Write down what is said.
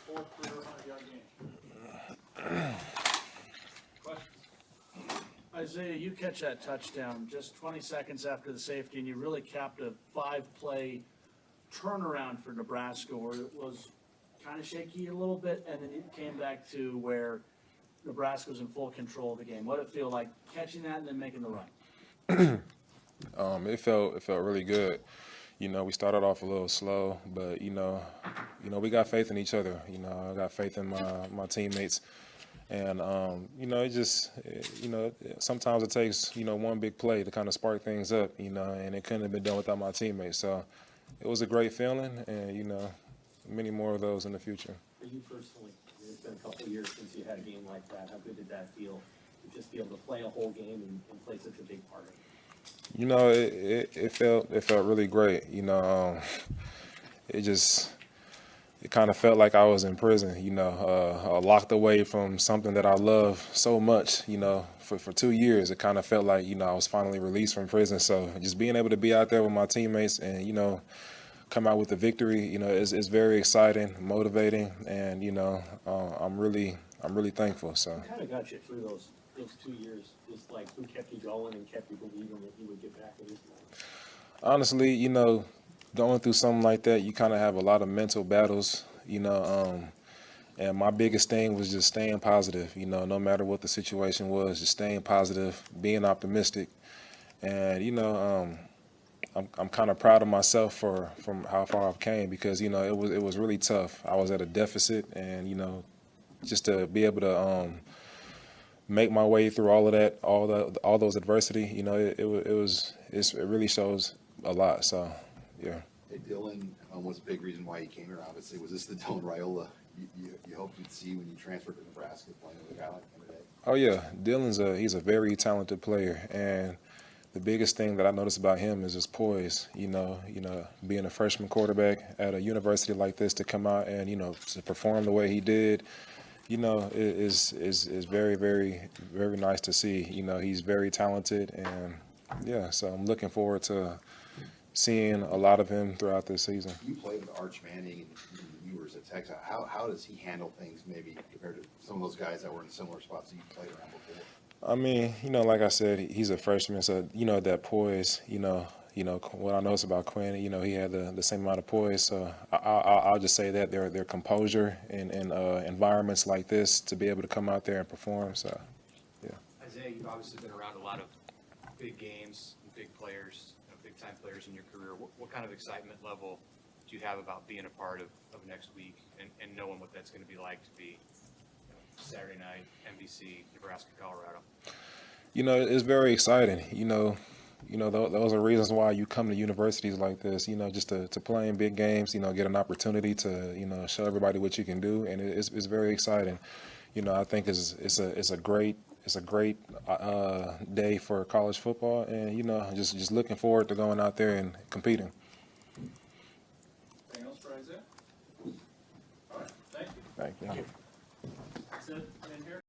fourth career 100-yard game. Questions? Isaiah, you catch that touchdown just 20 seconds after the safety, and you really capped a 5-play turnaround for Nebraska where it was kind of shaky a little bit, and then it came back to where Nebraska was in full control of the game. What did it feel like catching that and then making the run? It felt really good. You know, we started off a little slow, but you know, we got faith in each other. You know, I got faith in my teammates, and sometimes it takes one big play to kind of spark things up. You know, and it couldn't have been done without my teammates. So it was a great feeling, and many more of those in the future. For you personally, it's been a couple of years since you had a game like that. How good did that feel to just be able to play a whole game and play such a big part of it? You know, it felt really great. You know, it kind of felt like I was in prison. You know, locked away from something that I love so much. You know, for 2 years, it kind of felt like I was finally released from prison. So just being able to be out there with my teammates and come out with the victory, is very exciting, motivating, and I'm really thankful. So. What kind of got you through those 2 years? Just like who kept you going and kept you believing that you would get back with this moment? Honestly, going through something like that, you kind of have a lot of mental battles, and my biggest thing was just staying positive, no matter what the situation was, just staying positive, being optimistic. And, I'm kind of proud of myself from how far I've came because, it was really tough. I was at a deficit and, just to be able to make my way through all of that, all those adversity, it really shows a lot. So, yeah. Hey, Dylan was a big reason why you came here, obviously. Was this the Dylan Raiola you hoped you'd see when you transferred to Nebraska playing with a guy like him today? Oh, yeah. He's a very talented player. And the biggest thing that I noticed about him is his poise. Being a freshman quarterback at a university like this to come out and, to perform the way he did, is very, very, very nice to see. He's very talented, and yeah, so I'm looking forward to seeing a lot of him throughout this season. You played with Arch Manning and you were at Texas. How does he handle things maybe compared to some of those guys that were in similar spots that you played around before? I mean, like I said, he's a freshman, so that poise, what I noticed about Quinn, he had the same amount of poise. So I'll just say that their composure in environments like this to be able to come out there and perform. So, yeah. Isaiah, you've obviously been around a lot of big games and big players, big-time players in your career. What kind of excitement level do you have about being a part of next week and knowing what that's going to be like to be Saturday night, NBC, Nebraska, Colorado? It's very exciting. Those are reasons why you come to universities like this, just to play in big games, get an opportunity to, show everybody what you can do. And it's very exciting. I think it's a great day for college football. And, just looking forward to going out there and competing. Anything else for Isaiah? All right, thank you. Thank you.